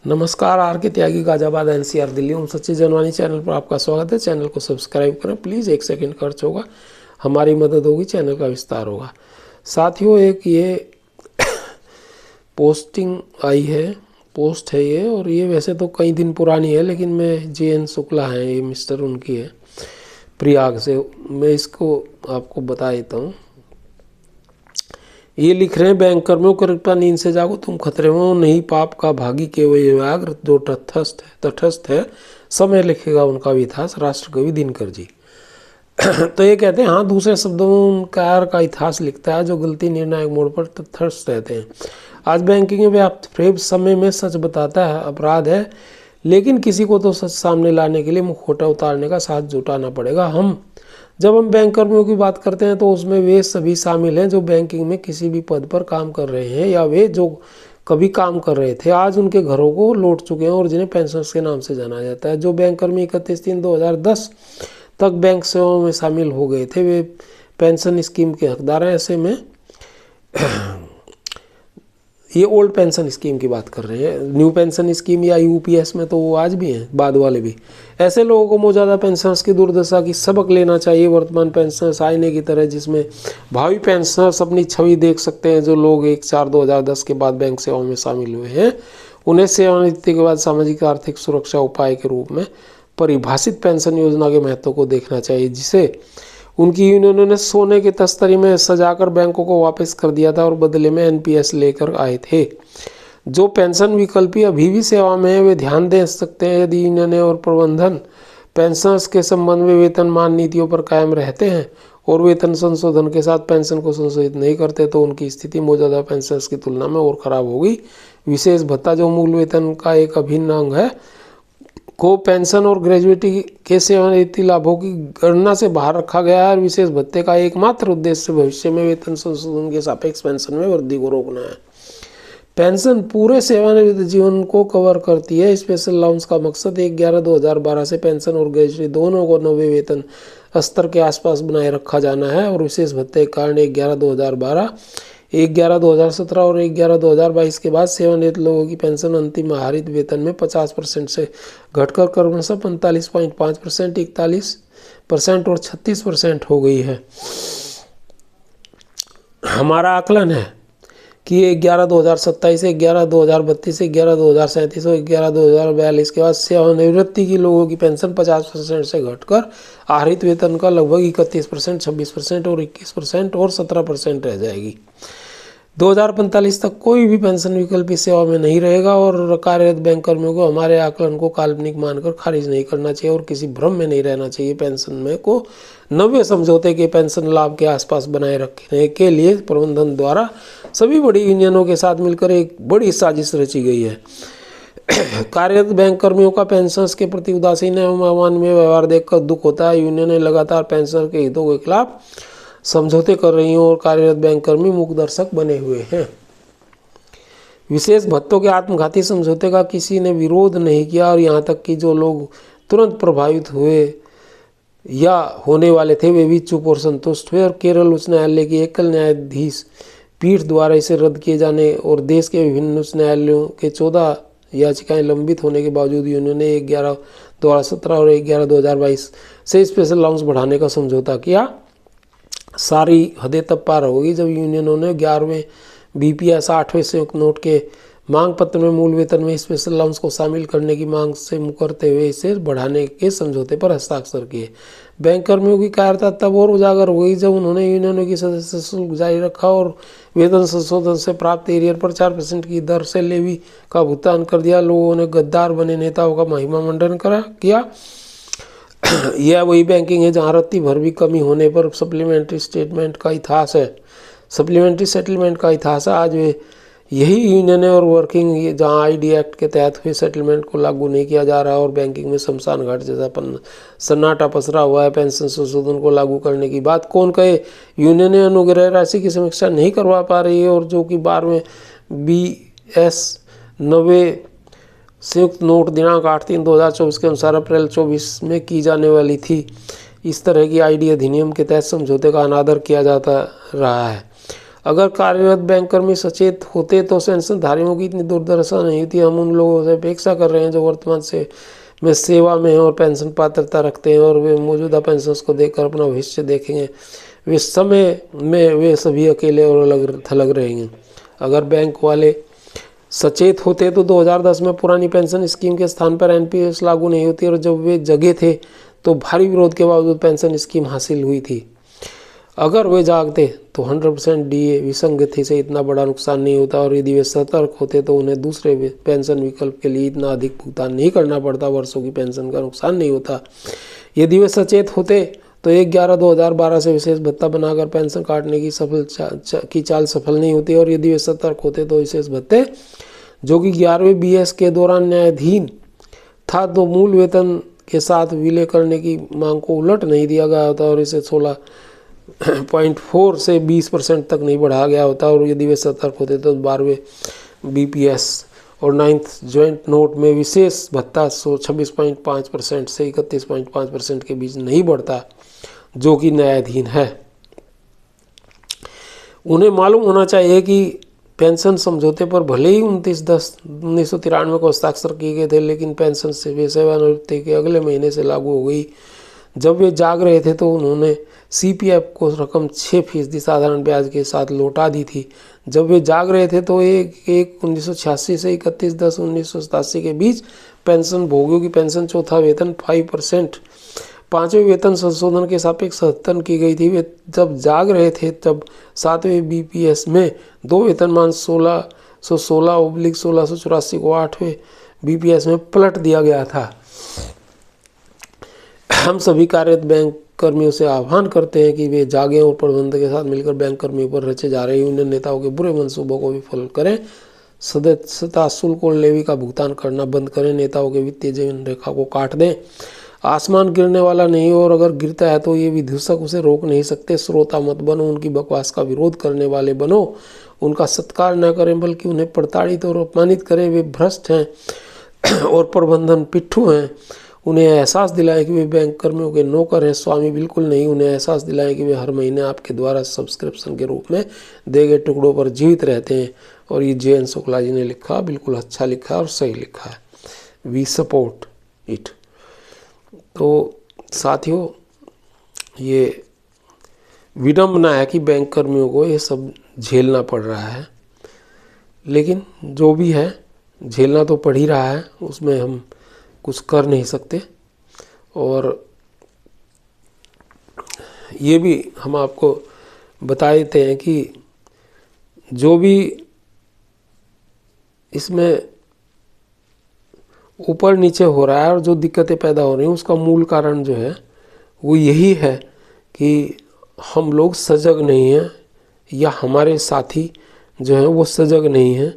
नमस्कार, आर के त्यागी गाजियाबाद एनसीआर दिल्ली ओम सच्ची जनवानी चैनल पर आपका स्वागत है। चैनल को सब्सक्राइब करें प्लीज़, 1 सेकंड खर्च होगा, हमारी मदद होगी, चैनल का विस्तार होगा। साथियों, एक ये पोस्टिंग आई है, पोस्ट है ये, और ये वैसे तो कई दिन पुरानी है, लेकिन मैं JN शुक्ला हैं, ये मिस्टर उनकी है प्रयाग से, मैं इसको आपको बता देता हूँ। ये लिख रहे हैं, बैंक कर्मियों कृपया नींद से जागो, तुम खतरे में हो नहीं, पाप का भागी केवल व्याघ्र जो तटस्थ है, समय लिखेगा उनका भी इतिहास, राष्ट्रकवि दिनकर जी। तो ये कहते हैं, हाँ, दूसरे शब्दों में उनकार का इतिहास लिखता है जो गलती निर्णायक मोड़ पर तटस्थ रहते हैं। आज बैंकिंग में व्याप्त फ्रेब समय में सच बताता है अपराध है, लेकिन किसी को तो सच सामने लाने के लिए मुखौटा उतारने का साथ जुटाना पड़ेगा। जब हम बैंक कर्मियों की बात करते हैं तो उसमें वे सभी शामिल हैं जो बैंकिंग में किसी भी पद पर काम कर रहे हैं या वे जो कभी काम कर रहे थे, आज उनके घरों को लौट चुके हैं और जिन्हें पेंशनर्स के नाम से जाना जाता है। जो बैंक कर्मी 31/3/2010 तक बैंक सेवाओं में शामिल हो गए थे, वे पेंशन स्कीम के हकदार हैं। ऐसे में ये ओल्ड पेंशन स्कीम की बात कर रहे हैं, न्यू पेंशन स्कीम या UPS में तो वो आज भी हैं, बाद वाले भी। ऐसे लोगों को मौजूदा पेंशनर्स की दुर्दशा की सबक लेना चाहिए। वर्तमान पेंशनर्स आईने की तरह जिसमें भावी पेंशनर्स अपनी छवि देख सकते हैं। जो लोग 1/4/2010 के बाद बैंक सेवाओं में शामिल हुए हैं, उन्हें सेवानिवृत्ति के बाद सामाजिक आर्थिक सुरक्षा उपाय के रूप में परिभाषित पेंशन योजना के महत्व को देखना चाहिए, जिसे उनकी यूनियनों ने सोने के तस्तरी में सजाकर बैंकों को वापस कर दिया था और बदले में NPS लेकर आए थे। जो पेंशन विकल्पी अभी भी सेवा में है, वे ध्यान दे सकते हैं। यदि यूनियन और प्रबंधन पेंशनर्स के संबंध में वेतनमान नीतियों पर कायम रहते हैं और वेतन संशोधन के साथ पेंशन को संशोधित नहीं करते, तो उनकी स्थिति मौजूदा पेंशनर्स की तुलना में और खराब होगी। विशेष भत्ता, जो मूल वेतन का एक अभिन्न अंग है, को पेंशन और ग्रेजुएटी के सेवानिवृत्ति लाभों की गणना से बाहर रखा गया है। और विशेष भत्ते का एकमात्र उद्देश्य भविष्य में वेतन संशोधन के सापेक्ष पेंशन में वृद्धि को रोकना है। पेंशन पूरे सेवानिवृत्त जीवन को कवर करती है। स्पेशल अलाउंस का मकसद 1/11/2012 से पेंशन और ग्रेजुएटी दोनों को नवे वेतन स्तर के आसपास बनाए रखा जाना है। और विशेष भत्ते के कारण 1/11/2012, 1/11/2017 और 1/11/2022 के बाद सेवानिवृत्त लोगों की पेंशन अंतिम आहरित वेतन में 50% से घटकर क्रमशः 45.5%, 41% और 36% हो गई है। हमारा आकलन है कि 1/11/2027 से 1/11/2032 से 1/11/2037 और 1/11/2042 के बाद सेवानिवृत्ति की लोगों की पेंशन 50% से घटकर आहरित वेतन का लगभग 31%, 26% और 21% और 17% रह जाएगी। 2045 तक कोई भी पेंशन विकल्प इस सेवा में नहीं रहेगा और कार्यरत बैंक कर्मियों को हमारे आकलन को काल्पनिक मानकर खारिज नहीं करना चाहिए और किसी भ्रम में नहीं रहना चाहिए। पेंशन में को नवे समझौते के पेंशन लाभ के आसपास बनाए रखने के लिए प्रबंधन द्वारा सभी बड़ी यूनियनों के साथ मिलकर एक बड़ी साजिश रची गई है। कार्यरत बैंक कर्मियों का पेंशनर्स के प्रति उदासीन एवं अमानवीय व्यवहार देखकर दुख होता है। यूनियनें लगातार पेंशनर के हितों के खिलाफ समझौते कर रही हैं और कार्यरत बैंक कर्मी मूक दर्शक बने हुए हैं। विशेष भत्तों के आत्मघाती समझौते का किसी ने विरोध नहीं किया और यहाँ तक कि जो लोग तुरंत प्रभावित हुए या होने वाले थे, वे भी चुप और संतुष्ट हुए। और केरल उच्च न्यायालय की एकल न्यायाधीश पीठ द्वारा इसे रद्द किए जाने और देश के विभिन्न उच्च न्यायालयों के 14 याचिकाएं लंबित होने के बावजूद यूनियन ने 1/11/2017 और 1/11/2022 से स्पेशल अलाउंस बढ़ाने का समझौता किया। सारी हदें तब पार होगी जब यूनियनों ने 11वें BPS 8वें संयुक्त नोट के मांग पत्र में मूल वेतन में स्पेशल अलाउंस को शामिल करने की मांग से मुकरते हुए इसे बढ़ाने के समझौते पर हस्ताक्षर किए। बैंक कर्मियों की कायरता तब और उजागर हो गई जब उन्होंने यूनियनों की सदस्य शुल्क जारी रखा और वेतन संशोधन से प्राप्त एरियर पर 4% की दर से लेवी का भुगतान कर दिया। लोगों ने गद्दार बने नेताओं का महिमा मंडन किया। यह वही बैंकिंग है जहाँ रत्ती भर भी कमी होने पर सप्लीमेंट्री सेटलमेंट का इतिहास है। आज वे यही यूनियन और वर्किंग जहाँ ID एक्ट के तहत हुए सेटलमेंट को लागू नहीं किया जा रहा और बैंकिंग में शमशान घाट जैसा सन्नाटा पसरा हुआ है। पेंशन संशोधन को लागू करने की बात कौन कहे। यूनियन अनुग्रह राशि की समीक्षा नहीं करवा पा रही है और जो कि 12वें BS 90 संयुक्त नोट दिनांक 8/3/2024 के अनुसार अप्रैल 24 में की जाने वाली थी। इस तरह की ID अधिनियम के तहत समझौते का अनादर किया जाता रहा है। अगर कार्यरत बैंककर्मी सचेत होते तो पेंशनधारियों की इतनी दुर्दशा नहीं होती। हम उन लोगों से अपेक्षा कर रहे हैं जो वर्तमान से में सेवा में हैं और पेंशन पात्रता रखते हैं और वे मौजूदा पेंशन को देखकर अपना भविष्य देखेंगे। वे समय में वे सभी अकेले और अलग थलग रहेंगे। अगर बैंक वाले सचेत होते तो 2010 में पुरानी पेंशन स्कीम के स्थान पर एनपीएस लागू नहीं होती और जब वे जगे थे तो भारी विरोध के बावजूद पेंशन स्कीम हासिल हुई थी। अगर वे जागते तो 100% डीए विसंगति से इतना बड़ा नुकसान नहीं होता और यदि वे सतर्क होते तो उन्हें दूसरे पेंशन विकल्प के लिए इतना अधिक भुगतान नहीं करना पड़ता, वर्षों की पेंशन का नुकसान नहीं होता। यदि वे सचेत होते तो 1/11/2012 से विशेष भत्ता बनाकर पेंशन काटने की चाल सफल नहीं होती और यदि वे सतर्क होते तो विशेष भत्ते जो कि 11वें बीएस के दौरान न्यायाधीन था तो मूल वेतन के साथ विलय करने की मांग को उलट नहीं दिया गया होता और इसे 16.4 से 20% तक नहीं बढ़ाया गया होता और यदि वे सतर्क होते तो 12वें बीपीएस और 9th ज्वाइंट नोट में विशेष भत्ता 26.5% से 31.5% के बीच नहीं बढ़ता, जो कि न्यायाधीन है। उन्हें मालूम होना चाहिए कि पेंशन समझौते पर भले ही 29/10/1993 को हस्ताक्षर किए गए थे, लेकिन पेंशन से सेवानिवृत्ति के अगले महीने से लागू हो गई। जब वे जाग रहे थे तो उन्होंने सीपीएफ को रकम 6% साधारण ब्याज के साथ लौटा दी थी। जब वे जाग रहे थे तो 1986 से 31/10/1987 के बीच पेंशन भोगियों की पेंशन चौथा वेतन 5% 5वें वेतन संशोधन के सापेक्ष अद्यतन की गई थी। वे जब जाग रहे थे तब 7वें बीपीएस में 2 वेतनमान 1616/1684 को 8वें बीपीएस में पलट दिया गया था। हम सभी कार्यरत बैंक कर्मियों से आह्वान करते हैं कि वे जागें और प्रबंधन के साथ मिलकर बैंक कर्मियों पर रचे जा रहे यूनियन नेताओं के बुरे मंसूबों को विफल करें। सदस्यता शुल्क और लेवी का भुगतान करना बंद करें। नेताओं के वित्तीय जीवन रेखा को काट दें। आसमान गिरने वाला नहीं और अगर गिरता है तो ये विध्वंसक उसे रोक नहीं सकते। श्रोता मत बनो, उनकी बकवास का विरोध करने वाले बनो, उनका सत्कार न करें बल्कि उन्हें प्रताड़ित और अपमानित करें। वे भ्रष्ट हैं और प्रबंधन पिट्ठू हैं। उन्हें एहसास दिलाएं कि वे बैंक कर्मियों के नौकर हैं, स्वामी बिल्कुल नहीं। उन्हें एहसास दिलाएं कि वे हर महीने आपके द्वारा सब्सक्रिप्शन के रूप में दिए गए टुकड़ों पर जीवित रहते हैं। और ये जे.एन. शुक्ला जी ने लिखा, बिल्कुल अच्छा लिखा और सही लिखा है। We support it. तो साथियों, ये विडम्बना है कि बैंक कर्मियों को ये सब झेलना पड़ रहा है, लेकिन जो भी है झेलना तो पड़ ही रहा है, उसमें हम कुछ कर नहीं सकते। और ये भी हम आपको बता देते हैं कि जो भी इसमें ऊपर नीचे हो रहा है और जो दिक्कतें पैदा हो रही हैं उसका मूल कारण जो है वो यही है कि हम लोग सजग नहीं हैं या हमारे साथी जो हैं वो सजग नहीं हैं